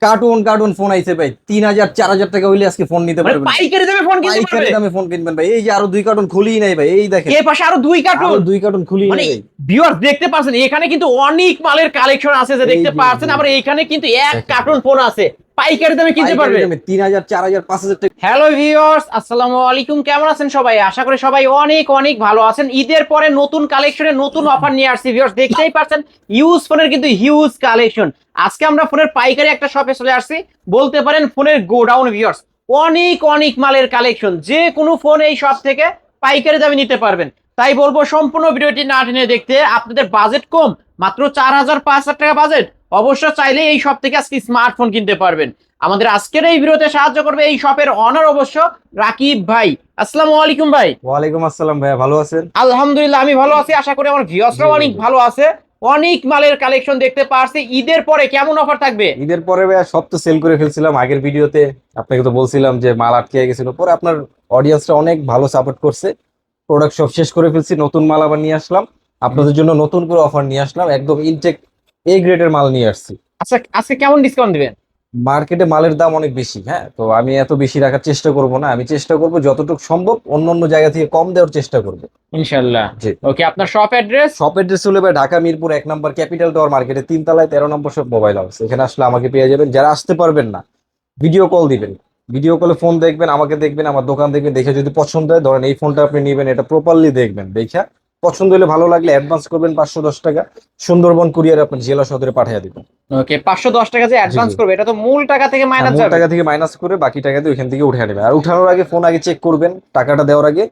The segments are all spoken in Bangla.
কার্টুন কার্টুন ফোন আইছে ভাই, 3000 4000 টাকা হইলে আজকে ফোন নিতে মানে পারবেন। পাইকারি দামে ফোন কিনতে পাইকারি পারবে। দামে ফোন কিনবেন ভাই। এই যে আরো 2 কার্টুন খুলিই নাই ভাই, এই দেখেন এর পাশে আরো দুই আরো কার্টুন। 2 কার্টুন খুলিই মানে নাই ভাই। ভিউয়ার্স দেখতে পাচ্ছেন এখানে কিন্তু অনেক মালের কালেকশন আছে যে এই দেখতে যে পাচ্ছেন। আবার এখানে কিন্তু এক দেখেন কার্টুন ফোন আছে, পাইকারি দামে কিনতে পাইকারি পারবে। দামে 3000 4000 5000 টাকা। হ্যালো ভিউয়ার্স, আসসালামু আলাইকুম। কেমন আছেন সবাই? আশা করি সবাই অনেক অনেক ভালো আছেন। ঈদের পরে নতুন কালেকশনে নতুন অফার নিয়ে আসছি ভিউয়ার্স, দেখতেই পাচ্ছেন ইউজ ফোনের কিন্তু হিউজ কালেকশন। আজকে আমরা ফোনের পাইকারি একটা শপে চলে আসছি, বলতে পারেন ফোনের গোডাউন ভিউয়ার্স। অনেক অনেক মালের কালেকশন, যে কোনো ফোন এই শপ থেকে পাইকারি দামে নিতে পারবেন। তাই বলবো সম্পূর্ণ ভিডিওটি না টেনে দেখতে। আপনাদের বাজেট কম, মাত্র 4000 5000 টাকা বাজেট, অবশ্য চাইলে এই শপ থেকে আজকে স্মার্টফোন কিনতে পারবেন। আমাদের আজকের এই ভিডিওতে সাহায্য করবে এই শপের অনার অবশ্য রাকিব ভাই। আসসালামু আলাইকুম ভাই। ওয়ালাইকুম আসসালাম ভাইয়া, ভালো আছেন? আলহামদুলিল্লাহ আমি ভালো আছি, আশা করি আমার জি ভিউয়ার্সরাও জি অনেক জি। ভালো আছে। অনেক মালের কালেকশন দেখতে পারছি। ঈদের পরে কেমন অফার থাকবে? ঈদের পরে ভাইয়া সব তো সেল করে ফেলছিলাম আগের ভিডিওতে। আপনাকে তো বলছিলাম যে মাল আটকে গেছিল, পরে আপনার অডিয়েন্সটা অনেক ভালো সাপোর্ট করছে। প্রোডাক্ট সব শেষ করে ফেলছি, নতুন মাল আবার নিয়ে আসলাম আপনাদের জন্য। নতুন করে অফার নিয়ে আসলাম, একদম ইনটেক এ গ্রেডের মাল নিয়ে আসছি। আচ্ছা, আজকে কেমন ডিসকাউন্ট দিবেন? মার্কেটে মালের দাম অনেক বেশি, হ্যাঁ, তো আমি এত বেশি রাখার চেষ্টা করব না। আমি চেষ্টা করব যতটুকু সম্ভব অন্য অন্য জায়গা থেকে কম দেওয়ার চেষ্টা করব। ইনশাল্লাহ। জি। ওকে, আপনার শপ অ্যাড্রেস? শপ অ্যাড্রেস হলো ভাই ঢাকা মিরপুর 1 নম্বর ক্যাপিটাল টাওয়ার মার্কেটে 3 তলায় 13 নম্বর শপ মোবাইল হাউস। এখানে আসলে আমাকে পেয়ে যাবেন। যারা আসতে পারবেন না, ভিডিও কল দিবেন। ভিডিও কলে ফোন দেখবেন, আমাকে দেখবেন, আমার দোকান দেখবেন। দেখে যদি পছন্দ হয়, ধরেন এই ফোনটা আপনি নেবেন, এটা প্রপারলি দেখবেন। দেখা পছন্দ হলে, ভালো লাগলে অ্যাডভান্স করবেন 510 টাকা। সুন্দরবন কুরিয়ার আপনার জেলা সদরে পাঠিয়ে দিবেন। ওকে, 510 টাকা যে জি অ্যাডভান্স জি। করবে, এটা তো মূল টাকা থেকে হ্যাঁ, মাইনাস মূল যাবে। টাকা থেকে মাইনাস করে বাকি টাকা দিয়ে ওইখান থেকে উঠে নেবেন। আর উঠানোর আগে ফোন আগে চেক করবেন, টাকাটা দেওয়ার আগে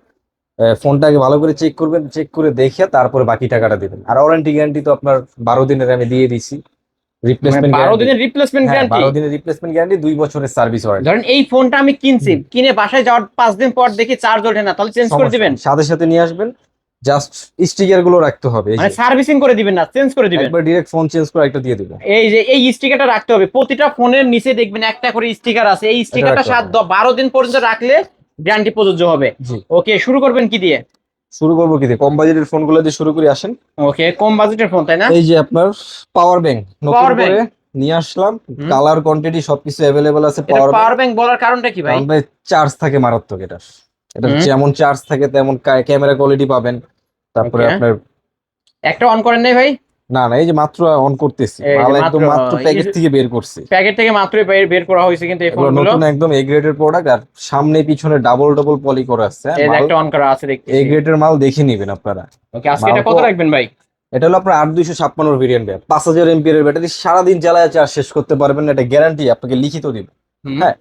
ফোনটা আগে ভালো করে চেক করবেন। চেক করে দেখে তারপরে বাকি টাকাটা দিবেন। আর ওয়ারেন্টি গ্যারান্টি তো আপনার 12 দিনের আমি দিয়ে দিছি। মানে রিপ্লেসমেন্ট 12 গ্যারান্টি। দিনের রিপ্লেসমেন্ট হ্যাঁ, গ্যারান্টি? 12 দিনের রিপ্লেসমেন্ট গ্যারান্টি, 2 বছরের সার্ভিস ওয়ারেন্টি। ধরেন এই ফোনটা আমি কিনছি, কিনে বাসায় যাওয়ার 5 দিন পর দেখি চার্জ ওঠে না, তাহলে চেঞ্জ করে সমস্যা দিবেন? নেই, সাথে সাথে নিয়ে আসবেন। জাস্ট স্টিকার গুলো রাখতে হবে, এই মানে যে সার্ভিসিং করে দিবেন না, চেঞ্জ করে দিবেন? একবার ডিরেক্ট ফোন চেঞ্জ করে একটা দিয়ে দিব। এই যে এই স্টিকারটা রাখতে হবে, প্রতিটা ফোনের নিচে দেখবেন একটা করে স্টিকার আছে। এই এটা স্টিকারটা রাখতে হবে। 12 দিন পর্যন্ত রাখলে গ্যারান্টি প্রযোজ্য হবে। জি। ওকে, শুরু করবেন কি দিয়ে? শুরু করবো কি দিয়ে? কম বাজেটের ফোন গুলো দিয়ে শুরু করি, আসেন। ওকে, কম বাজেটের ফোন তাই না? এই যে আপনার পাওয়ার ব্যাংক নতুন পাওয়ার ব্যাংক। করে নিয়ে আসলাম। হুম। কালার কোয়ান্টিটি সবকিছু অ্যাভেলেবল আছে। এটা পাওয়ার ব্যাংক, পাওয়ার ব্যাংক বলার কারণটা কি ভাই? কারণ ভাই চার্জ থাকে মারাত্মক এটা। এটা হুম। যেমন চার্জ থাকে তেমন ক্যামেরা কোয়ালিটি পাবেন। তারপরে ওকে, আপনার একটা অন করেন নাই ভাই? না না, এই যে মাত্র অন করতেছি, এই মাল যে একদম মাত্র প্যাকেট থেকে বের করছি। প্যাকেট থেকে মাত্রই বের করা হয়েছে কিন্তু এই এগুলো ফোনগুলো। নতুন একদম এ গ্রেডের প্রোডাক্ট। আর সামনে পিছনে ডাবল ডাবল পলি করা আছে, হ্যাঁ, এই যে মাল একটা অন করা আছে এ দেখতেছি। গ্রেডের মাল দেখে নিবেন আপনারা। ওকে, আজকে মাল এটা তো কত রাখবেন ভাই? এটা হলো আপনার 8256 ভেরিয়েন্ট, 5000 এর ব্যাটারি। সারাদিন চালায় চার্জ শেষ করতে পারবেন না, এটা গ্যারান্টি আপনাকে লিখিত দিব। হুম। হ্যাঁ,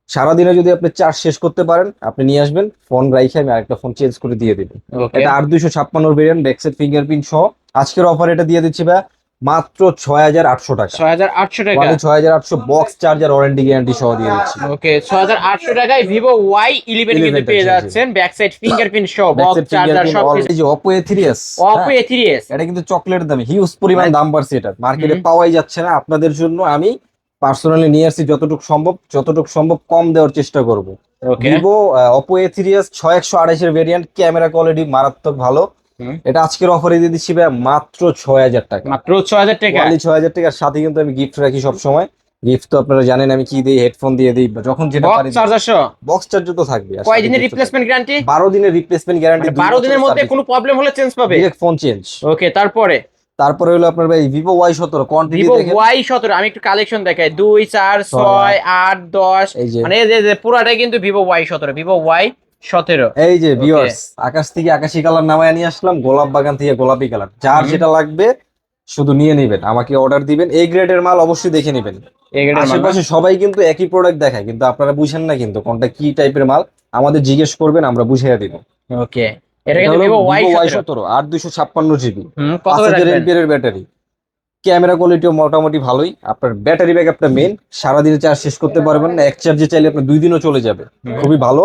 সারাদিনে যদি আপনি চার্জ শেষ করতে পারেন, আপনি নিয়ে আসবেন, ফোন রাইখে আমি আরেকটা ফোন চেঞ্জ করে দিয়ে দিবেন। ওকে, এটা 8256 ভেরিয়েন্ট, ব্যাকসাইড ফিঙ্গারপ্রিন্ট সহ। আজকের অফার এটা দিয়ে দিচ্ছি ভাই মাত্র 6800 টাকা। 6800 টাকা। মানে 6800 বক্স চার্জার ওয়ারেন্টি গ্যারান্টি সহ দিয়ে দিচ্ছি। ওকে, 6800 টাকায় ভিভো Y11 কিন্তু 11 টা, পেয়ে জি জি। যাচ্ছেন, ব্যাক সাইড ফিঙ্গারপ্রিন্ট সহ, বক্স ব্যাকসাইড চার্জার ফিঙ্গারপ্রিন্ট সবকিছু। এই যে Oppo A3s। Oppo A3s। এটা কিন্তু চকলেট দামে হিউজ পরিমাণ দাম বাড়ছে, এটা মার্কেটে হুম। পাওয়াই যাচ্ছে না। আপনাদের জন্য আমি পার্সোনালি নিয়ে আসছি, যতটুকু সম্ভব কম দেওয়ার চেষ্টা করব। Okay. Vivo Oppo A3s 6128 variant, camera quality মারাত্মক ভালো। হুম। এটা আজকের অফারে দিয়ে দিচ্ছি ভাই মাত্র 6000 টাকা। মাত্র 6000 টাকা। ওয়ানলি 6000 টাকার সাথে কিন্তু আমি গিফট রাখি সব সময়। গিফট তো আপনারা জানেন আমি কি দিই, হেডফোন দিয়ে দিই, বা যখন যেটা বক্স পারি। চার্জার সহ। বক্স চার্জার তো থাকবে। আর কয় সাথে দিনের gift তো থাকবে। Replacement guarantee? 12 দিনের রিপ্লেসমেন্ট গ্যারান্টি, মানে 2 12 দিনের বছরের মধ্যে সার্ভিস। কোনো প্রবলেম হলে চেঞ্জ পাবে? Direct phone change. ওকে, তারপরে তারপরে হলো আপনার ভাই ভিভো Y17 কোয়ান্টিটি ভিভো দেখেন। Y17, আমি একটু কালেকশন দেখাই, 2 4 6 8 10। এই যে মানে এই যে পুরাটাই কিন্তু ভিভো Y17, ভিভো Y17। এই যে ওকে। ভিউয়ার্স, আকাশ থেকে আকাশি কালার নামায় নিয়ে আসলাম, গোলাপ বাগান থেকে গোলাপি কালার। যার হুম। যেটা লাগবে শুধু নিয়ে নেবেন, আমাকে অর্ডার দিবেন। এই গ্রেডের মাল অবশ্যই দেখে নেবেন। এই গ্রেডের মাল না? আশেপাশে সবাই কিন্তু একই প্রোডাক্ট দেখায়, কিন্তু আপনারা বুঝেন না কিন্তু কোনটা কি টাইপের মাল। আমাদের জিজ্ঞেস করবেন, আমরা বুঝিয়ে দিব। ওকে, এটা এটা কিন্তু হলো Vivo Vivo Y17। Y17 8256 GB, কত করে 5000 রাখবেন? এর ব্যাটারি। ক্যামেরা কোয়ালিটিও মোটামুটি ভালোই। আপনার ব্যাটারি ব্যাকআপটা মেন, সারাদিনে চার্জ শেষ করতে পারবেন না। এক চার্জে চাইলে আপনার 2 দিনও চলে যাবে, খুবই ভালো।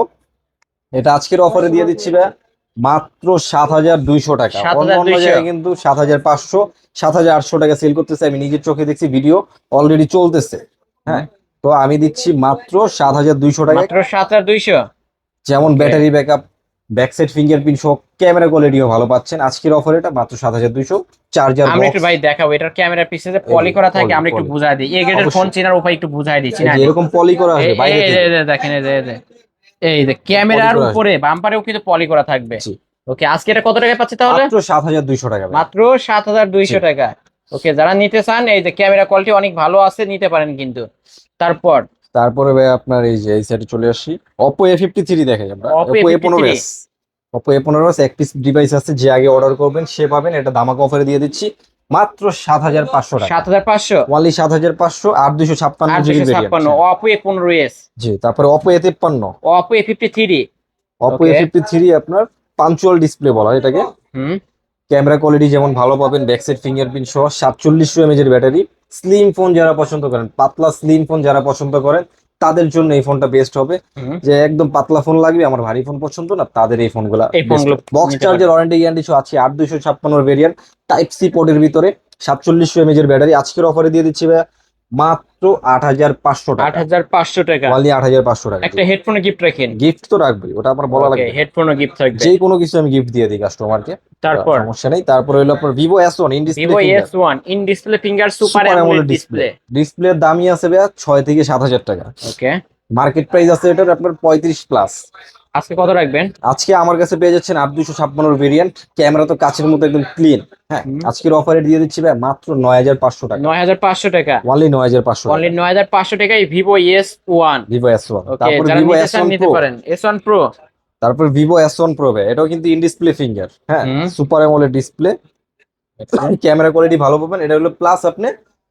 এটা আজকের অফারে দিয়ে দিচ্ছি ভাই মাত্র 7200 টাকা। অন্য অন্য 7200। জায়গায় কিন্তু 7500 7800 টাকা সেল করতেছে, আমি নিজের চোখে দেখছি, ভিডিও অলরেডি চলতেছে। হ্যাঁ, তো আমি দিচ্ছি মাত্র 7200 টাকায়। মাত্র 7200। যেমন Okay. Battery backup, back side fingerprint সহ ক্যামেরা কোয়ালিটিও ভালো পাচ্ছেন। আজকের অফার এটা মাত্র 7200। চার্জার আমরা একটু ভাই দেখাবো এটার ক্যামেরার পিছে যে এই পলি যে, করা থাকে, poly, আমরা একটু poly। বুঝাই দিই। এই গ্রেডের ফোন অবশ্যই। চেনার উপায় একটু বুঝাই দিচ্ছি না। এরকম পলি করা আসবে বাইরে থেকে, দেখেন, এই যে ক্যামেরার করা আসবে। উপরে বাম্পারেও কিন্তু পলি করা থাকবে। জি, ওকে, আজকে এটা কত টাকা পাচ্ছি তাহলে? মাত্র 7200 টাকা ভাই। মাত্র জি। 7200 টাকা। ওকে, যারা নিতে চান এই যে ক্যামেরা কোয়ালিটি অনেক ভালো আছে, নিতে পারেন কিন্তু। তারপর তারপরে ভাই আপনার এই যে এই সাইডে চলে আসি, Oppo A53 দেখাই আমরা। Oppo Oppo A53 A15s, Oppo A15s এক পিস ডিভাইস আছে, যে আগে অর্ডার করবেন সে পাবেন। এটা ধামাকা অফারে দিয়ে দিচ্ছি মাত্র 7500 টাকা। 7500, only 7500, 8256 GB variant. 8256 Oppo A15s, জি, তারপরে Oppo A53, Oppo A53। Oppo ওকে। A53 আপনার পাঞ্চুয়াল ডিসপ্লে বলা হয় এটাকে। হুম। ক্যামেরা কোয়ালিটি যেমন ভালো পাবেন, ব্যাক সাইড ফিঙ্গারপ্রিন্ট সহ 4700 এমএএইচ এর ব্যাটারি। স্লিম ফোন যারা পছন্দ করেন, পাতলা স্লিম ফোন যারা পছন্দ করেন, তাদের জন্য এই ফোনটা বেস্ট হবে। হুম। যে একদম পাতলা ফোন লাগবে, আমার ভারী ফোন পছন্দ না, তাদের এই ফোনগুলা এই ফোনগুলো বক্স নিতে পারেন। চার্জের ওয়ারেন্টি গ্যারান্টি সহ আছে 8256 ভেরিয়েন্ট, টাইপ সি পোর্টের ভিতরে, 4700 এমএএইচ এর ব্যাটারি। আজকের অফারে দিয়ে দিচ্ছি ভাইয়া মাত্র 8500 টাকা। 8500 টাকা। ওনলি 8500 টাকা। একটা হেডফোনে গিফট রাখেন। গিফট তো রাখবেই, ওটা আমার বলা ওকে, লাগবে না। হেডফোনও গিফট থাকবে। যে কোনো কিছু আমি গিফট দিয়ে দিই কাস্টমারকে, তারপর সমস্যা নেই। তারপরে হলো আপনার Vivo S1 in display Vivo finger, S1 in display finger super super AMOLED AMOLED display. Display. ডিসপ্লের দামই আছে ভাইয়া 6 থেকে 7000 টাকা। ওকে, মার্কেট প্রাইস আছে এটার আপনার 35 প্লাস। আজকে কত রাখবেন? আজকে আমার কাছে পেয়ে যাচ্ছেন 8256 ভেরিয়েন্ট, ক্যামেরা তো কাছের মতো একদম ক্লিন। হ্যাঁ, হুম। আজকের অফারে দিয়ে দিচ্ছি ভাই মাত্র 9500 টাকা। 9500 টাকা। ওনলি 9500 অনলি টাকা। 9500 টাকায় ভিভো S1। ভিভো S1, ওকে, তারপর যারা ভিভো নিতে চান S1 নিতে প্রো, পারেন। S1 Pro। তারপর ভিভো S1 প্রো ভাই, এটাও কিন্তু ইন ডিসপ্লে ফিঙ্গার। হ্যাঁ, হুম। Super AMOLED display, camera quality ভালো পাবেন। এটা হলো প্লাস আপনি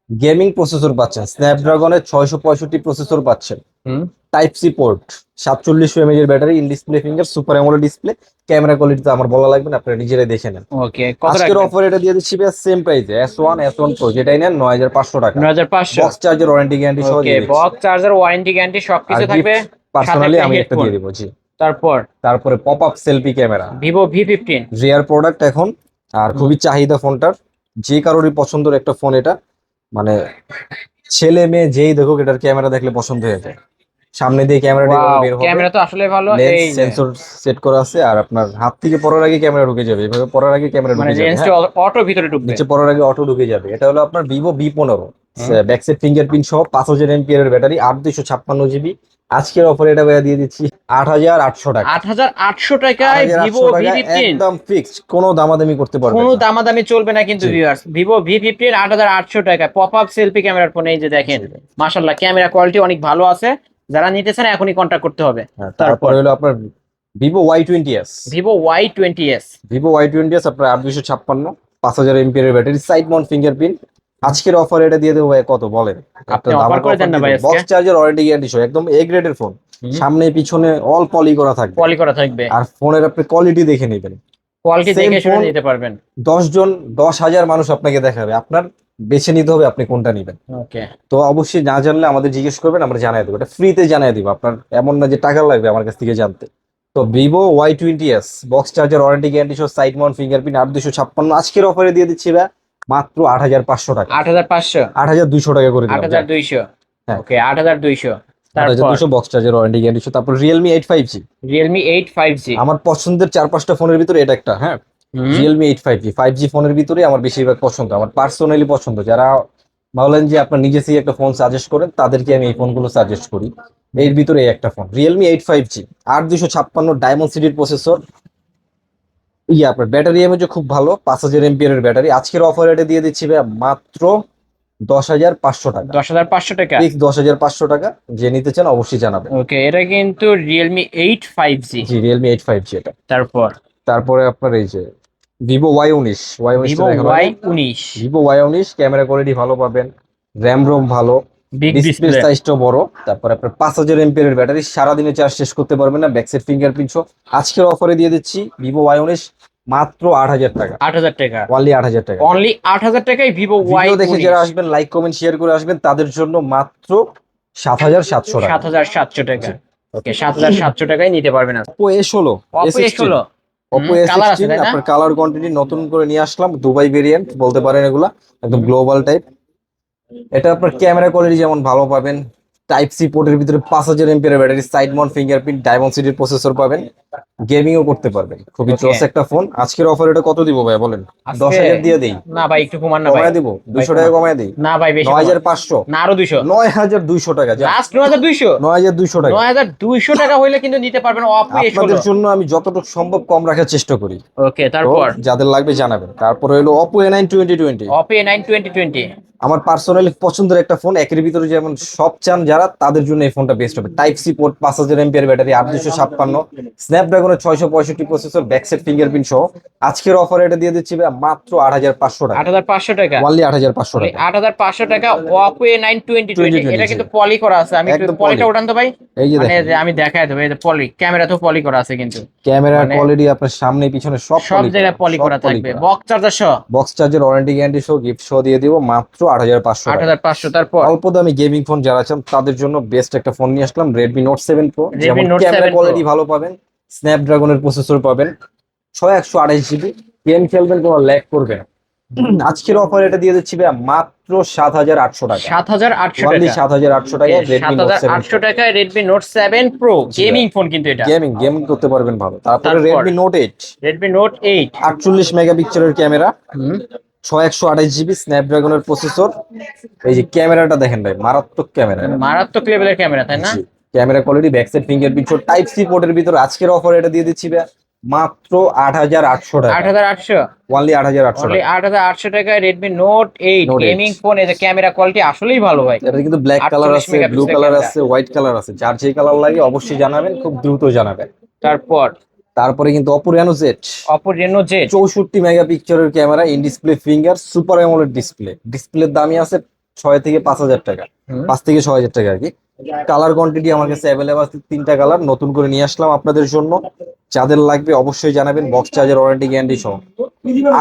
গেমিং প্রসেসর পাচ্ছেন, স্ন্যাপড্রাগনের 665 প্রসেসর পাচ্ছেন, হুম। টাইপ সি পোর্ট, 4700 এমএএইচ এর battery, in display finger, super AMOLED display. Camera quality তো আমার বলা লাগবে না, আপনারা নিজেরাই দেখে নেন। ওকে, কত আজকের রাখবেন? অফার এটা দিয়ে দিচ্ছি সেম প্রাইসে, S1 প্রো যেটাই নেন 9500 টাকা। 9500। বক্স চার্জার ওয়ারেন্টি গ্যারান্টি সহ ওকে, দিয়ে দিচ্ছি। বক্স চার্জার ওয়ারেন্টি গ্যারান্টি আর সবকিছু গিফট থাকবে, সাথে পার্সোনালি একটা আমি একটা হেডফোন। দিয়ে দিব। জি, তারপর তারপরে pop up selfie camera, Vivo V15। Rare product এখন, আর খুবই চাহিদা ফোনটার। যে কারোরই পছন্দের একটা ফোন এটা, মানে ছেলে মেয়ে যেই দেখুক এটার ক্যামেরা দেখলে পছন্দ হয়ে যায়। সামনে দিয়ে ক্যামেরাটা এভাবে ওয়াও, বের হবে, ক্যামেরা তো আসলে ভালো। লেন্স এই যে সেন্সর সেট করা আছে, আর আপনার হাত থেকে পড়ার আগে ক্যামেরা ঢুকে যাবে, এভাবে পড়ার আগে ক্যামেরা মানে ঢুকে যাবে। লেন্সটা হ্যাঁ, অটো ভিতরে ঢুকবে। নিচে পড়ার আগে অটো ঢুকে যাবে। এটা হলো আপনার ভিভো V15, হুম। ব্যাক সাইড ফিঙ্গারপ্রিন্ট সহ 5000 এমপিআর এর ব্যাটারি, 8256 জিবি। আজকের অফারে এটা ভাইয়া দিয়ে দিচ্ছি 8800 টাকা। 8800 টাকায় ভিভো 8800 টাকা V15। একদম ফিক্সড, কোনো দামাদামি করতে পারবেন কোনো না। দামাদামি চলবে না কিন্তু জি। ভিউয়ার্স। ভিভো V15 8800 টাকায় পপ আপ সেলফি ক্যামেরার ফোন। এই যে দেখেন, জি। মাশাআল্লাহ ক্যামেরা কোয়ালিটি অনেক ভালো আছে। যারা নিতে চান এখনই কন্টাক্ট করতে হবে। হ্যাঁ, তারপর তারপরে হলো আপনার Vivo Y20s, Vivo Y20s। Vivo Y20s আপনার 8256, 5000 এমপিআর এর ব্যাটারি, সাইড মাউন্ট ফিঙ্গারপ্রিন্ট। আজকের অফারে এটা দিয়ে দেবো ভাই, কত বলেন? আপনি offer করে দেন না ভাই আজকে। বক্স চার্জার ওয়ারেন্টি গ্যারান্টি সহ একদম এ গ্রেডের ফোন, সামনে পিছনে অল পলি করা থাকবে। পলি করা থাকবে, আর ফোনের আপনি কোয়ালিটি দেখে নেবেন। কোয়ালিটি Same দেখে শুনে phone, নিতে পারবেন। 10,000 মানুষ আপনাকে দেখাবে, আপনার বেছে নিতে হবে আপনি কোনটা নিবেন। ওকে, তো অবশ্যই না জানলে আমাদের জিজ্ঞেস করবেন, আমরা জানাই দেবো। এটা ফ্রিতে জানাই দিব, আপনার এমন না যে টাকা লাগবে আমার কাছ থেকে জানতে। তো Vivo Y20s, box charger warranty guarantee সহ সাইড মাউন্ট ফিঙ্গারপ্রিন্ট, 8256, আজকের অফারে দিয়ে দিচ্ছি ভাই মাত্র 8500 টাকা। 8500, 8200 টাকা করে দিলাম। 8200। হ্যাঁ, ওকে, 8200। তারপর 8200 বক্স চার্জার ওয়ারেন্টি গ্যারান্টি সহ। তারপর রিয়েলমি 8 5G, Realme 8 5G। আমার পছন্দের 4-5টা ফোনের ভিতরে এটা একটা। হ্যাঁ, হুম। রিয়েলমি 8 5G, 5G ফোনের ভিতরে আমার বেশিরভাগ পছন্দ, আমার পার্সোনালি পছন্দ। যারা ভাবলেন যে আপনার নিজে থেকে একটা ফোন সাজেস্ট করেন, তাদেরকে আমি এই ফোনগুলো সাজেস্ট করি। এর ভিতরে এই একটা ফোন রিয়েলমি 8 5G, 8256 ডায়মন্ড সিটির প্রসেসর। আপনার ব্যাটারি এমএজও খুব ভালো, 5000 এমপিআর এর ব্যাটারি। আজকের অফার এটা দিয়ে দিচ্ছি ভাই মাত্র 10,500 টাকা। 10500 টাকা। ফিক্স 10,500 টাকা। যে নিতে চান অবশ্যই জানাবেন। ওকে, এটা কিন্তু Realme 8 5G। জি, রিয়েলমি 8 5G এটা। তারপর তারপরে আপনার এই যে Vivo Y19, Vivo Y19। Vivo Y19 camera quality ভালো পাবেন, র্যাম রোম ভালো, বিগ ডিসপ্লে ডিসপ্লে। সাইজটাও বড়। তারপর আপনার 5000 এমপিআর এর ব্যাটারি, সারাদিনে চার্জ শেষ করতে পারবেন না, ব্যাক সাইড ফিঙ্গারপ্রিন্ট সহ। আজকের অফারে দিয়ে দিচ্ছি ভিভো Y19 মাত্র 8000 টাকা। 8000 টাকা। অনলি 8000 টাকা। অনলি 8000 টাকায় ভিভো ভিডিও দেখে Y19। যারা আসবেন, লাইক কমেন্ট শেয়ার করে আসবেন, তাদের জন্য মাত্র 7700 টাকা। 7700 টাকা। ওকে, 7700 টাকায় নিতে পারবেন। Oppo A16, Oppo A16। Oppo colour আছে A16 তাই না? আপনার কালার কোয়ান্টিটি নতুন করে নিয়ে আসলাম, দুবাই ভেরিয়েন্ট বলতে পারেন এগুলা, একদম গ্লোবাল টাইপ। এটা আপনার ক্যামেরা কোয়ালিটি যেমন ভালো পাবেন, টাইপ সি পোর্টের ভিতরে 5000 MPR battery, side Mount fingerprint, diamond সিটির প্রসেসর পাবেন, গেমিংও করতে পারবেন, খুবই Okay. জোস একটা ফোন। আজকের অফার এটা কত দিব ভাই বলেন? আজকে 10,000 দিয়ে দেই? না ভাই, একটু কমান না ভাই। কমায় দিব, 200 টাকা কমায় দিই। না ভাই, বেশি 9,500, না, আরো 200, 9,200 টাকা যা। লাস্ট 9200। 9,200 টাকা 9200 টাকা হইলে কিন্তু নিতে পারবেন Oppo আপনাদের A16। জন্য আমি যতটুকু সম্ভব কম রাখার চেষ্টা করি। ওকে, তো তারপর যাদের লাগবে জানাবেন। তারপরে হলো Oppo A9 2020, Oppo A9 2020। আমার পার্সোনালি পছন্দের একটা ফোন। একের ভিতরে যেমন সব চান যারা, তাদের জন্য এই ফোনটা বেস্ট হবে। Type C port, 5000 MPR battery, 8256, স্ন্যাপড্রাগনের 665 প্রসেসর, ব্যাকসাইড ফিঙ্গারপ্রিন্ট সহ। আজকের অফার এটা দিয়ে দিচ্ছি ভাই মাত্র 8,500 টাকা। 8500 টাকা, ওনলি 8,500 only টাকা। 8500 টাকা Oppo A9 2020। 2020, এটা কিন্তু পলি করা আছে। আমি একটু একদম পলিটা poly। উঠান তো ভাই। এই যে মানে দেখেন, যে আমি দেখাই দেবো, এই যে পলি, ক্যামেরা তো পলি করা আছে কিন্তু ক্যামেরার মানে কোয়ালিটি আপনার সামনে পিছনে সব সব জায়গায় পলি করা থাকবে। বক্স চার্জার সহ বক্স চার্জের ওয়ারেন্টি গ্যারান্টি সহ গিফট সহ দিয়ে দিব মাত্র 8,500 টাকা। 8500। তারপর অল্প দামি গেমিং ফোন যারা চান তাদের জন্য বেস্ট একটা ফোন নিয়ে আসলাম, Redmi Note 7 Pro। যেমন Redmi Note camera 7 Pro। Quality ভালো পাবেন, স্ন্যাপড্রাগনের প্রসেসর পাবেন, 128 জিবি, গেম খেলবেন কোনো ল্যাগ করবে না। আজকের অফার এটা দিয়ে দিচ্ছি ভাইয়া মাত্র 7,800 টাকা। 7800 অনলি টাকা। 7,800 টাকা Redmi Note 7 7800 Pro। টাকায় Redmi Note 7 Pro জি গেমিং ভাই। ফোন কিন্তু এটা। গেমিং করতে পারবেন ভালো। তারপরে তারপর Redmi Note 8, Redmi Note 8। 48 মেগাপিক্সেলের ক্যামেরা, 128 জিবি, স্ন্যাপড্রাগনের প্রসেসর। এই যে ক্যামেরাটা দেখেন ভাই, মারাত্মক ক্যামেরা। মারাত্মক লেভেলের ক্যামেরা, তাই না? ক্যামেরা কোয়ালিটি, ব্যাকসাইড ফিঙ্গারপ্রিন্ট সহ টাইপ সি পোর্টের ভিতর আজকের অফার এটা দিয়ে দিচ্ছি ভাই মাত্র 8,800 টাকা। 8800, ওনলি 8,800 অনলি টাকা। 8800 টাকায় Redmi Note 8 Note 8। Gaming phone. এই যে ক্যামেরা কোয়ালিটি আসলেই ভালো ভাই। এটা কিন্তু ব্ল্যাক কালার 48 আছে, ব্লু মেগাপিক্সেল কালার ক্যামেরা। আছে, হোয়াইট কালার আছে। যার যে কালার লাগে অবশ্যই জানাবেন, খুব দ্রুত জানাবেন। তারপর তারপরে কিন্তু Oppo Reno Z, Oppo Reno Z। 64 মেগাপিক্সেলের camera, in display finger, super AMOLED display. ডিসপ্লের দামই আছে 6 থেকে 5,000 টাকা, 5 থেকে 6,000 টাকা আর কি। কালার কোয়ান্টিটি আমার কাছে অ্যাভেলেবল আছে, 3টা কালার নতুন করে নিয়ে আসলাম আপনাদের জন্য। যাদের লাগবে অবশ্যই জানাবেন, বক্স চার্জার ওয়ারেন্টি গ্যারান্টি সহ।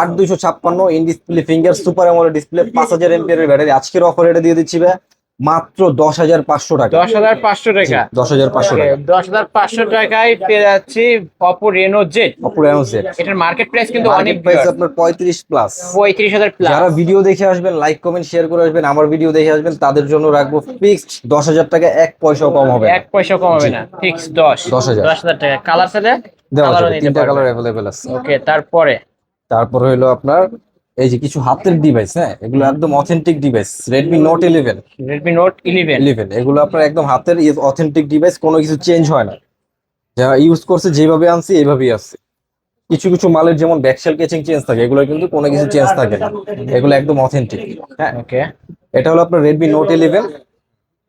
8256, in display finger, super AMOLED display, 5000 MPR battery. আজকের অফার এটা দিয়ে দিচ্ছি ভাই মাত্র 10,500 টাকা। 10500 টাকা। 10,500 টাকা। 10500 টাকায় পেয়ে যাচ্ছি Oppo Reno Z। Oppo Reno Z, এটার মার্কেট প্রাইস কিন্তু অনেক মার্কেট প্রাইস আপনার 35 প্লাস। 35000 প্লাস। যারা ভিডিও দেখে আসবেন, লাইক কমেন্ট শেয়ার করে আসবেন, আমার ভিডিও দেখে আসবেন, তাদের জন্য রাখবো ফিক্সড 10,000 টাকা, 1 পয়সাও কম হবে না। এক পয়সা কম হবে জি। না, ফিক্স 10,000 10,000 টাকা। কালার সাথে দেওয়া কালারও যাবে, নিতে 3টা কালার পারবেন। অ্যাভেলেবেল আছে। ওকে, তারপরে তারপরে হলো আপনার এই যে কিছু হাতের ডিভাইস, হ্যাঁ এগুলো একদম authentic device. Redmi Note 11, Redmi Note 11। এগুলো আপনার একদম হাতের অথেন্টিক ডিভাইস, কোনো কিছু চেঞ্জ হয় না। যারা ইউজ করছে যেভাবে আনছি এইভাবেই আছে। কিছু কিছু মালের যেমন ব্যাকশেল কেচিং চেঞ্জ থাকে, এগুলো কিন্তু কোনো কিছু চেঞ্জ থাকে না, এগুলো একদম অথেন্টিক। হ্যাঁ, ওকে, এটা হলো আপনার Redmi Note 11,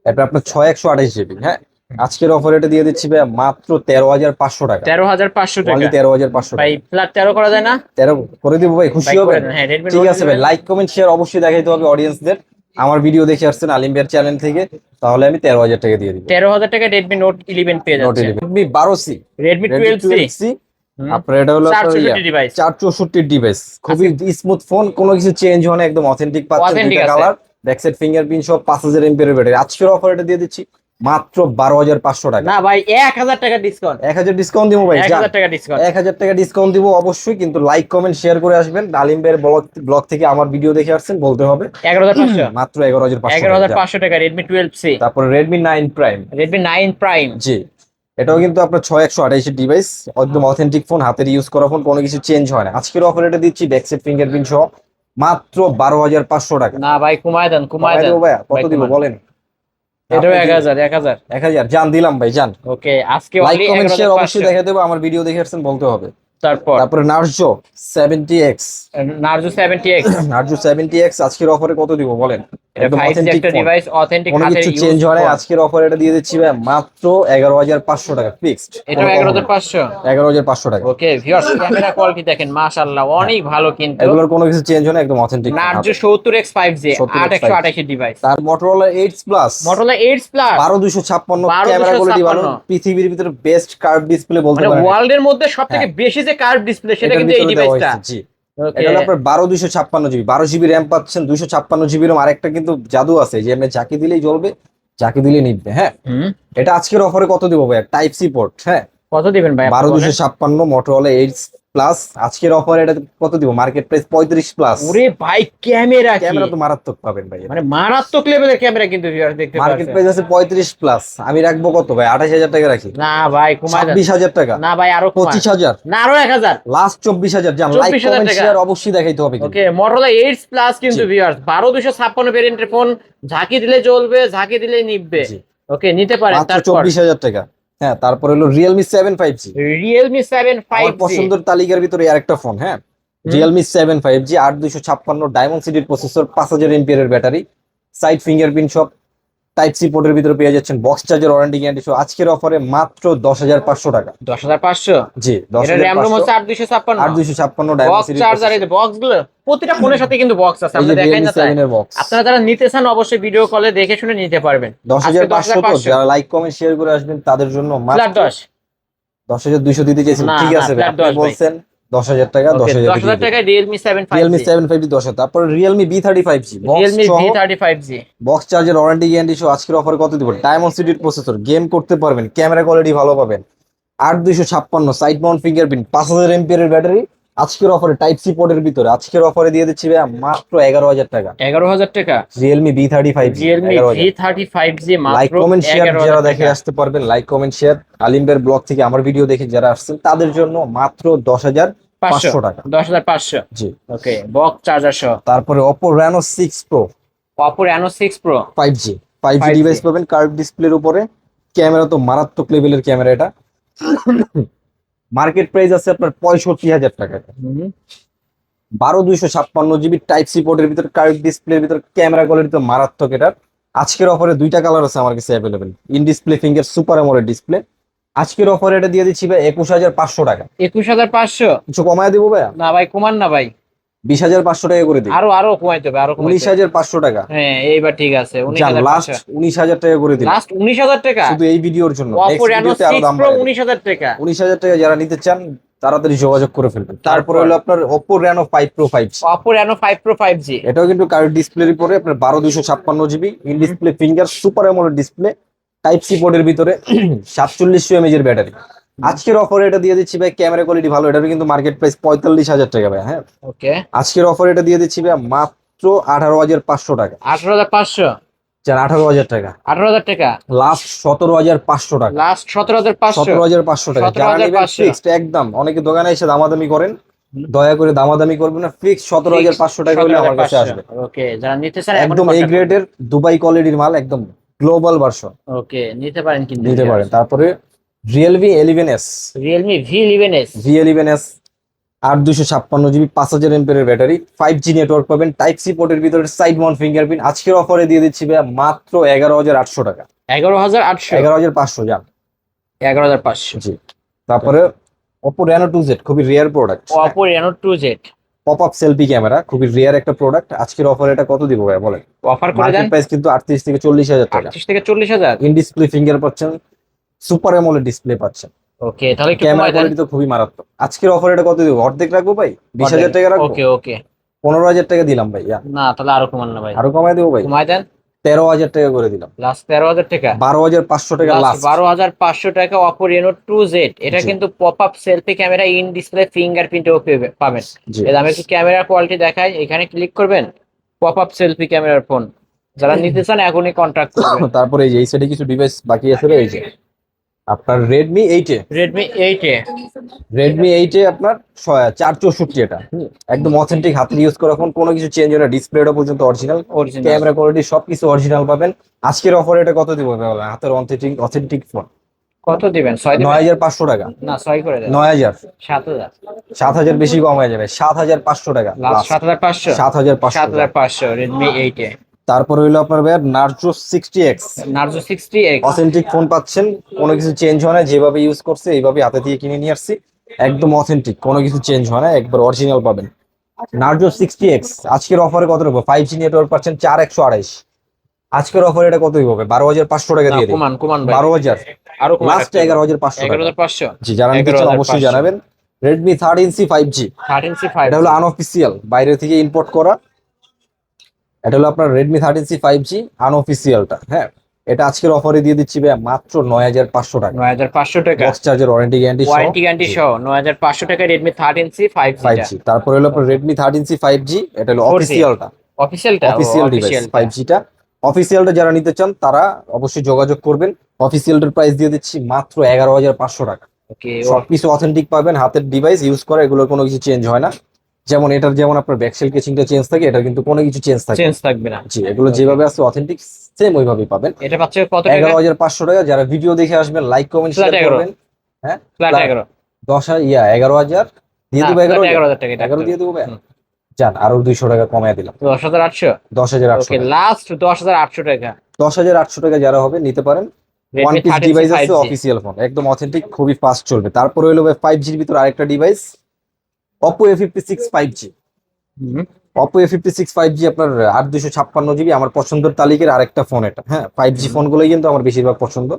এটা আপনার 128 জিবি। হ্যাঁ, আজকের অফার এটা দিয়ে দিচ্ছি ভাই মাত্র 13,500 টাকা। 13500 টাকা। অনলি 13,500 ভাই টাকা। ফ্ল্যাট 13 করা যায় না? 13 করে দিব ভাই, খুশি ভাই করে হবেন? দেন, হ্যাঁ, Redmi ঠিক Note আছে ভাই, 11। লাইক কমেন্ট শেয়ার অবশ্যই দেখাইতে হবে অডিয়েন্সদের। আমার ভিডিও দেখে আসছেন আলিম ভাইয়ের চ্যানেল থেকে, তাহলে আমি 13,000 টাকা দিয়ে দিব। 13000 টাকা Redmi Note 11 পেয়ে Note যাচ্ছে। 11, Redmi 12C, Redmi 12C। আপনার এটা হলো আপনার 464 ডিভাইস। 464 ডিভাইস, খুবই স্মুথ ফোন, কোনো কিছু চেঞ্জ হয় না, একদম অথেন্টিক পাচ্ছেন। Authentic দুইটা আছে। কালার, ব্যাকসাইড ফিঙ্গারপ্রিন্ট সব, 5000 এমপিআর ব্যাটারি। আজকের অফার এটা দিয়ে দিচ্ছি মাত্র 12,500 টাকা। না ভাই, 1000 টাকা ডিসকাউন্ট। 1,000 ডিসকাউন্ট দিব ভাই, 1000 টাকা ডিসকাউন্ট। 1,000 টাকা ডিসকাউন্ট দিব অবশ্যই, কিন্তু লাইক কমেন্ট শেয়ার করে আসবেন। আলিম ভাইয়ের ব্লগ থেকে আমার ভিডিও দেখে আসছেন বলতে হবে। 11500। মাত্র 11,500 টাকা। 11500 টাকা Redmi 12C। তারপরে Redmi 9 Prime, Redmi 9 Prime। জি, এটাও কিন্তু আপনার 6128 ডিভাইস, একদম অথেন্টিক ফোন, হাতের ইউজ করা ফোন, কোনো কিছু চেঞ্জ হয় না। আজকের অফার এটা দিচ্ছি ব্যাকসাইড ফিঙ্গারপ্রিন্ট সহ মাত্র 12,500 টাকা। না ভাই, কমায় দেন, কমায় কমায় দেন। দেবো ভাইয়া, কত ভাই, দিব কমান। বলেন? এটাও আপনি 1000। 1000 জান দিলাম ভাই, জান। ওকে, আজকে লাইক only কমেন্ট শেয়ার অবশ্যই 11500। দেখা দেবো, আমার ভিডিও দেখে আসছেন বলতে হবে। তারপর তারপরে Narzo 70X, Narzo 70X। Narzo 70X আজকের অফারে কত দিব বলেন? এটা একদম 5G অথেন্টিক একটা ফোন, ডিভাইস, অথেন্টিক কোনো হাতের কিছু ইউজ চেঞ্জ হয় না। ফোন। আজকের অফার এটা দিয়ে দিচ্ছি ভাই মাত্র 11,500 টাকা ফিক্সড। এটাও 11500। 11,500 টাকা। ওকে ভিউয়ার্স, ক্যামেরা কোয়ালিটি দেখেন, মাশাআল্লাহ অনেক ভালো কিন্তু। এগুলোর কোনো কিছু চেঞ্জ হয় না, একদম authentic. Narzo 70X 5G 70X 8128 device. তার Motorola 8 Plus, Motorola 8 Plus 12,256, 12,256 camera quality ভালো, পৃথিবীর ভিতরে বেস্ট কার্ভ ডিসপ্লে বলতে মানে পারেন। ওয়ার্ল্ড এর মধ্যে সবথেকে বেশি যে কার্ভ ডিসপ্লে, সেটা এটার কিন্তু এই ভিতরে দেওয়া ডিভাইসটা। হয়েছে, জি। এটা হলো আপনার 12,256 জিবি, 12 জিবি র্যাম পাচ্ছেন, 256 জিবি আরেকটা কিন্তু জাদু আছে, যে এমনি চাকি দিলেই জ্বলবে, চাকি দিলেই নিবে। হ্যাঁ, এটা আজকের অফারে কত দিব ভাই? টাইপ সি পোর্ট, হ্যাঁ কত দিবেন ভাই? 12256 মোটরোলা এইচ প্লাস। আজকের অফারে এটা কত দিব? Market price 35 plus. ওরে ভাই ক্যামেরা কি ক্যামেরা তো মারাত্মক পাবেন ভাই, মানে মারাত্মক লেভেলের ক্যামেরা কিন্তু ভিউয়ার দেখতে মার্কেট পাচ্ছেন। প্রাইস আছে 35 প্লাস। আমি রাখবো কত ভাই? 28000 টাকা রাখি। না ভাই কমায় দেন। 26000 টাকা। না ভাই আরো কমান। 25000। না আরো 1000। লাস্ট 24000। জান লাইক 24000 কমেন্ট টাকা। শেয়ার অবশ্যই দেখাইতে হবে কিন্তু। ওকে Motorola 8 প্লাস কিন্তু জি। ভিউয়ার্স 12256 ভেরিয়েন্টের ফোন, ঝাঁকি দিলে জ্বলবে, ঝাঁকি দিলে নিববে। জি ওকে নিতে পারেন। মাত্র তারপর 24000 টাকা। হ্যাঁ, তারপর হলো Realme 7 5G। Realme 7 আমার 5G। পছন্দের তালিকার ভিতরে আরেকটা ফোন। হ্যাঁ, Realme 7 5G 8256 ডায়মন্ড সিটির প্রসেসর, 5000 এমপিআর এর ব্যাটারি, সাইড ফিঙ্গারপ্রিন্ট সব, টাইপ সি পোর্টের ভিতরে পেয়ে যাচ্ছেন, বক্স চার্জার, ওয়ারেন্টি গ্যারান্টি সহ। আজকের অফারে মাত্র 10500 টাকা। 10500। জি এটা RAM ROM 10500। হচ্ছে 8256। 8256 ডায়মন্ড বক্স সিটির চার্জার, এই বক্স গুলো প্রতিটা ফোনের সাথে কিন্তু বক্স আছে, এই যে আমরা দেখাই Realme না তাই। 7 এর বক্স। আপনারা যারা নিতে চান অবশ্যই ভিডিও কলে দেখে শুনে নিতে পারবেন। আজকে 10500 তো 10500 যারা লাইক কমেন্ট শেয়ার করে আসবেন তাদের জন্য ফ্ল্যাট মাত্র 10। 10200 দিতে চাইছেন। না ঠিক না আছে ভাই, ফ্ল্যাট আপনি 10 ভাই। বলছেন 10000 টাকা, ওকে 10000 10000 টাকায় Realme 7 Realme 5G। 7 5G 10,000। তারপর Realme B35G বক্স Realme সহ, V35G। Box charger, warranty guarantee সহ। আজকের অফারে কত দিব? ডায়মন্ড সিটির প্রসেসর, গেম করতে পারবেন, ক্যামেরা কোয়ালিটি ভালো পাবেন, 8256 সাইড মাউন্ট ফিঙ্গারপ্রিন্ট, 5000 এমপিআর এর ব্যাটারি। আজকের অফারে টাইপ সি পোর্টের ভিতরে আজকের অফারে দিয়ে দিচ্ছি ভাই মাত্র 11000 টাকা। 11000 টাকা। Realme B35G Realme 11000। V35G like মাত্র কমেন্ট শেয়ার 11000 যারা দেখে টাকা। আসতে পারবেন, লাইক কমেন্ট শেয়ার। আলিমবের ব্লগ থেকে আমার ভিডিও দেখে যারা আসছেন তাদের জন্য মাত্র 500। 10500 টাকা। 10500। জি। ওকে বক্স চার্জার সহ। তারপরে Oppo Reno 6 Pro Oppo Reno 6 Pro 5G 5G 5G। Device পাবেন কার্ভ ডিসপ্লের উপরে। ক্যামেরা তো মারাত্মক লেভেলের ক্যামেরা এটা। মার্কেট প্রাইস আছে আপনার 65000 টাকা। হুম। 12256 জিবি টাইপ সি পোর্টের ভিতর, কার্ভ ডিসপ্লের ভিতর, ক্যামেরা কোয়ালিটি তো মারাত্মক এটার। আজকের অফারে দুইটা কালার আছে আমার কাছে available, in display, finger, super AMOLED display. আজকের অফারে এটা দিয়ে দিচ্ছি ভাই 21500 টাকা। 21500। কিছু কমায় দেবো ভাইয়া? না ভাই কমান না ভাই, 20500 টাকা করে দিই। আরো আরো কমাইতে হবে, আরো কমাইতে হবে। 19500 টাকা। হ্যাঁ এইবার ঠিক আছে। যান লাস্ট 19500। 19000 টাকা করে দিই লাস্ট 19000 টাকা। শুধু এই ভিডিওর জন্য। Oppo নেক্সট Reno ভিডিওতে আরো 6 দাম Pro বাড়ায় দেব। 19000 টাকা। 19000 টাকা যারা নিতে চান তাড়াতাড়ি যোগাযোগ করে ফেলবেন। তারপর তারপর হলো আপনার Oppo Reno 5 Pro 5G। Oppo Reno 5 Pro 5G। এটাও কিন্তু কার্ভ ডিসপ্লের উপরে আপনার 12256 GB, in display, finger, super AMOLED display, type C পোর্টের ভিতরে, 4700 এমএএইচ এর ব্যাটারি। আজকের অফারে এটা দিয়ে দিচ্ছি ভাই, ক্যামেরা কোয়ালিটি ভালো, এটার কিন্তু মার্কেট প্রাইস 45000 টাকা ভাই। হ্যাঁ, ওকে আজকের অফারে এটা দিয়ে দিচ্ছি ভাই মাত্র 18500 টাকা। 18500। চার 18000 টাকা। 18000 টাকা। লাস্ট 17500 টাকা। লাস্ট 17500। 17500 টাকা। যারা নেবেন 17500। ফিক্সড একদম। অনেকে দোকানে এসে দামাদামি করেন, দয়া করে দামাদামি করবেন না, ফিক্স 17500 টাকা হলে আমার কাছে আসবে। ওকে যারা নিতে চান একদম এই গ্রেডের দুবাই কোয়ালিটির মাল, একদম গ্লোবাল ভার্সন। ওকে নিতে পারেন কিন্তু নিতে পারেন। তারপরে Realme 11s। Realme V11s। V11s 8256 GB, 5000 MPR এর ব্যাটারি, 5G নেটওয়ার্ক পাবেন, টাইপ সি পোর্টের ভিতরে, সাইড মাউন্ট ফিঙ্গারপ্রিন্ট। আজকের অফারে দিয়ে দিচ্ছি ভাই মাত্র 11800 টাকা। 11800। 11500 যান। 11500। জি। তারপরে Oppo Reno 2Z খুবই rare product. Oppo Reno 2Z pop up selfie camera, খুবই রেয়ার একটা প্রোডাক্ট। আজকের অফারে এটা কত দিব ভাই বলেন? অফার করে মার্কেট দেন। প্রাইস কিন্তু 38 থেকে 40000 টাকা। 38 থেকে 40000। ইন ডিসপ্লে ফিঙ্গার পাচ্ছেন, সুপার অ্যামোলেড ডিসপ্লে পাচ্ছেন, ওকে তাহলে একটু ক্যামেরা কমাই দেন। কোয়ালিটি তো খুবই মারাত্মক। আজকের অফারে এটা কত দিব? অর্ধেক রাখবো ভাই, 20000 টাকা রাখবো। ওকে ওকে 15000 টাকা দিলাম ভাই। না তাহলে আরো কমান না ভাই, আরো কমায় দেবো ভাই, কমাই দেন। 13000 টাকা করে দিলাম। লাস্ট 13000 টাকা। 12500 টাকা লাস্ট। 12500 টাকা Oppo Reno 2Z। এটা জি। কিন্তু pop up selfie camera, in display ফিঙ্গারপ্রিন্টও পাবেন। জি। এই আমি একটু ক্যামেরা কোয়ালিটি দেখাই, এখানে ক্লিক করবেন, পপ আপ সেলফি ক্যামেরার ফোন। যারা নিতে চান এখনই কন্ট্যাক্ট করবেন। তারপরে এই যে এই সাইডে কিছু ডিভাইস বাকি আছে রে, এই যে আপনার Redmi 8 এ। Redmi 8 এ। Redmi 8 এ আপনার 464 এটা। একদম অথেন্টিক হাতে ইউজ করা ফোন, কোনো কিছু চেঞ্জ হয় না, ডিসপ্লেটা পর্যন্ত অরিজিনাল, অরিজিনাল। ক্যামেরা কোয়ালিটি সবকিছু অরিজিনাল পাবেন। আজকের অফারে এটা কত দিব ভাই? হাতের অথেন্টিক ফোন কত দিবেন? 6 দিবেন? 9500 টাকা। না 6 করে দেন। 9000। 7000। 7000 বেশি কম হয়ে যাবে, 7500 টাকা লাস্ট লাস্ট। 7500। 7500। 7500 Redmi 8 এ। তারপর হইলো আপনার ভাই Narzo 60X। Narzo 60X। Authentic phone পাচ্ছেন, কোনো কিছু চেঞ্জ হয় না, যেভাবে ইউজ করছে এইভাবে হাতে দিয়ে কিনে নিয়ে আসছি, একদম অথেন্টিক, কোনো কিছু চেঞ্জ হয় না, একবার অরিজিনাল পাবেন। Narzo 60X আজকের অফারে কত দেবো? 5G নেটওয়ার্ক পাচ্ছেন 4128। আজকের অফারে এটা কতই হবে? 12500 টাকা দিয়ে দিই। কমান কমান ভাই, 12000। আরো কমান। লাস্ট 11500 টাকা। 11500। জি, যারা নিতে চান অবশ্যই জানাবেন। Redmi 13C 5G 13C এটা 5G। হলো আনঅফিসিয়াল, বাইরে থেকে ইম্পোর্ট করা। এটা হলো আপনার Redmi 13C 5G আনঅফিসিয়ালটা। হ্যাঁ, এটা আজকের অফারে দিয়ে দিচ্ছি ভাই মাত্র 9500 টাকা। 9500 টাকা বক্স চার্জার ওয়ারেন্টি গ্যারান্টি সহ। ওয়ারেন্টি গ্যারান্টি সহ 9500 টাকা রেডমি 13C 5G 5G, তারপরে হলো আপনার Redmi 13C 5G, এটা হলো 4G অফিসিয়ালটা, অফিসিয়ালটা অফিসিয়াল ডিভাইস 5Gটা। অফিসিয়ালটা যারা নিতে চান তারা অবশ্যই যোগাযোগ করবেন। অফিসিয়ালটার প্রাইস দিয়ে দিচ্ছি মাত্র 11500 টাকা। ওকে সবকিছু অথেন্টিক পাবেন, হাতের ডিভাইস ইউজ করা, এগুলোর কোনো কিছু চেঞ্জ হয় না। যেমন এটার যেমন আপনার ব্যাকসেল কেচিংটা চেঞ্জ থাকে, এটা কিন্তু কোনো কিছু চেঞ্জ থাকে চেঞ্জ থাকবে না। জি, এগুলো যেভাবে আছে অথেন্টিক সেম ওইভাবেই পাবেন। এটা পাচ্ছে কত টাকা? 11500 টাকা। যারা ভিডিও দেখে আসবেন, লাইক কমেন্ট শেয়ার করবেন। হ্যাঁ, ফ্ল্যাট 11 10 11000 দিয়ে দেবো। 11000 টাকা এটা 11 দিয়ে দেবো ভাই। যান, আরো 200 টাকা কমায় দিলাম, 10800 10800 ওকে টাকা। লাস্ট 10800 টাকা 10800 টাকা যারা হবে নিতে পারেন। One Redmi piece 13C device আছে, 5G অফিসিয়াল ফোন, একদম অথেন্টিক, খুবই ফাস্ট চলবে। তারপরে হলো ভাই 5Gর ভিতর আরেকটা ডিভাইস, Oppo A56 5G। হুম, Oppo A56 5G আপনার 8256 GB, আমার পছন্দের তালিকার আরেকটা ফোন এটা। হ্যাঁ, 5G ফোনগুলোই কিন্তু আমার বেশিরভাগ পছন্দ।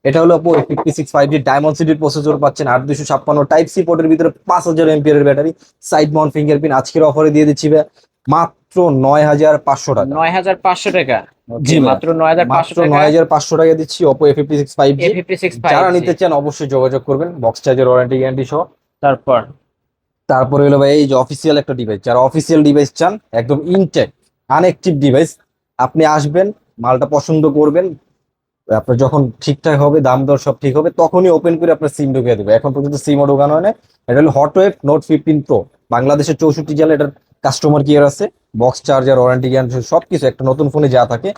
এটা হলো Oppo A56 5G, ডায়মন্ড সিটির প্রসেসর পাচ্ছেন, 8256, টাইপ সি পোর্টের ভিতরে 5000 এমপিআর এর ব্যাটারি, সাইড মাউন্ট ফিঙ্গারপ্রিন্ট। আজকের অফারে দিয়ে দিচ্ছি ভাই মাত্র 9500 টাকা। 9500 টাকা জি ওকে ভাই, মাত্র 9500 মাত্র টাকা 9500 টাকা দিচ্ছি Oppo A56 5G। A56 যারা 5G নিতে চান অবশ্যই যোগাযোগ করবেন, বক্স চার্জার ওয়ারেন্টি গ্যারান্টি সহ। তারপর তারপরে হলো ভাই এই যে অফিসিয়াল একটা ডিভাইস, যারা অফিসিয়াল ডিভাইস চান, একদম ইনটেক আনএক্টিভ ডিভাইস, আপনি আসবেন, মালটা পছন্দ করবেন, আপনার যখন ঠিকঠাক হবে, দাম দর সব ঠিক হবে, তখনই ওপেন করে আপনার সিম ঢুকিয়ে দেবে। এখন পর্যন্ত সিমও ঢোকানো হয় না। এটা হলো হটওয়েভ নোট 15 প্রো, বাংলাদেশের 64 জেলা এটার কাস্টমার কেয়ার আছে। বক্স চার্জার ওয়ারেন্টি গ্যারান্টি সবকিছু একটা নতুন ফোনে যা থাকে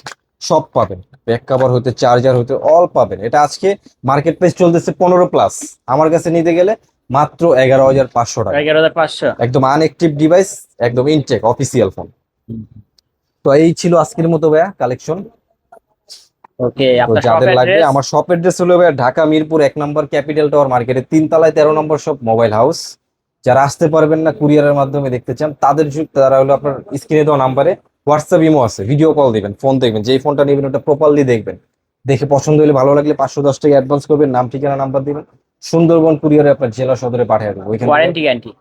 সব পাবেন, ব্যাক কভার হতে চার্জার হতে অল পাবেন। এটা আজকে মার্কেট প্রাইস চলতেছে 15+, আমার কাছে নিতে গেলে মাত্র 11500 টাকা। 11500 একদম আনএক্টিভ ডিভাইস, একদম ইনটেক অফিসিয়াল ফোন। তো এই ছিল আজকের মতো ভাইয়া কালেকশন। ওকে তো আপনার শপ যাদের লাগবে, অ্যাড্রেস আমার শপ অ্যাড্রেস হলো ভাইয়া ঢাকা মিরপুর 1 নম্বর ক্যাপিটাল টাওয়ার মার্কেটে 3 তলায় 13 নম্বর শপ, মোবাইল হাউস। যারা আসতে পারবেন না, কুরিয়ারের মাধ্যমে দেখতে চান, তারা হলো আপনার স্ক্রিনে দেওয়া নাম্বারে হোয়াটসঅ্যাপ ইমো আছে, ভিডিও কল দিবেন, ফোন দেখবেন, যেই ফোনটা নেবেন ওটা প্রপারলি দেখবেন, দেখে পছন্দ হলে, ভালো লাগলে 510 টাকা অ্যাডভান্স করবেন, নাম ঠিকানা নাম্বার দিবেন, সুন্দরবন কুরিয়ারে আপনার জেলা সদরে পাঠিয়ে দেবো। ওইখানে ওয়ারেন্টি গ্যারান্টি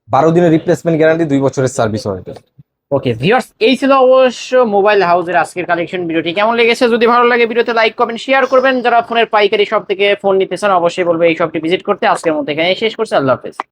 12 দিনের রিপ্লেসমেন্ট গ্যারান্টি, 2 বছরের সার্ভিস ওয়ারেন্টি। ওকে ভিউয়ার্স, এই ছিল অবশ্য মোবাইল হাউসের আজকের কালেকশন। ভিডিওটি কেমন লেগেছে? যদি ভালো লাগে ভিডিওতে লাইক কমেন্ট শেয়ার করবেন। যারা ফোনের পাইকারি শপ থেকে ফোন নিতে চান অবশ্যই বলবো এই শপটি ভিজিট করতে। আজকের মধ্যে এখানে শেষ করছি, আল্লাহ হাফেজ।